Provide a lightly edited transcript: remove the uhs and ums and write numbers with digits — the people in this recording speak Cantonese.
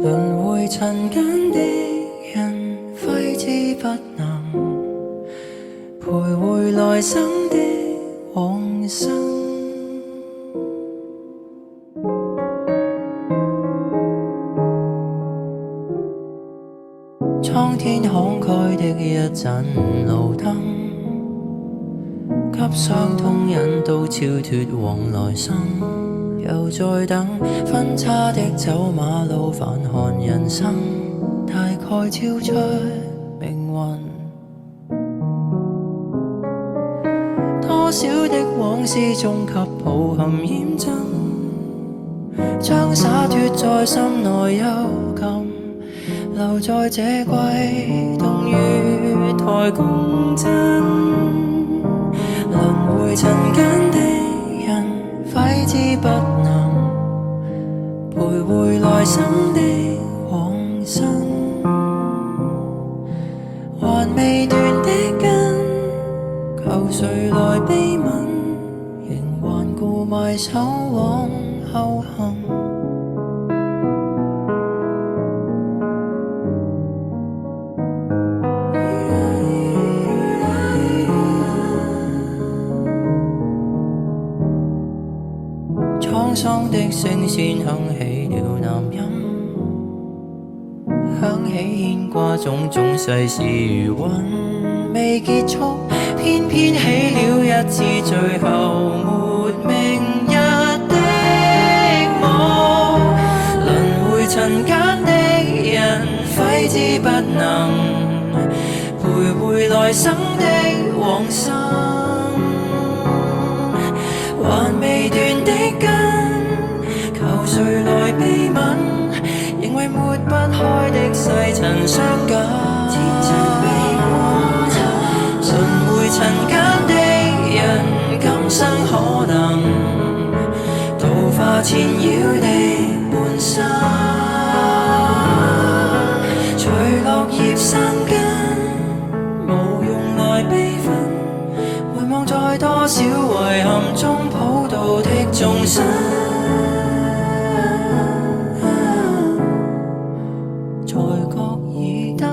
輪迴塵間的人，揮之不能，徘徊來生的往生。蒼天慷慨的一盞路燈，給傷痛引導超脫往來生。又在等分岔的走馬路，反看人生，大概超出命運。多少的往事終給抱憾驗證，將灑脫在心內幽禁，留在這季冬雨台共振。輪迴塵間的人，揮之不能，徘徊來生的往生。還未斷的根，求誰來悲憫，仍頑固埋首往後行。滄桑的聲線響起了南音，響起牽掛種種世事餘韻未結束，偏偏起了一次最後沒明日的夢。輪迴塵間的人，揮之不能，徘徊來生的往生。還未斷的根，求誰來悲憫，仍為抹不開的細塵相緊。輪迴塵間的人，今生可能度化纏繞的半生。隨落葉生根，無用來悲憤，回望在多少遺憾中普渡的眾生。才覺已得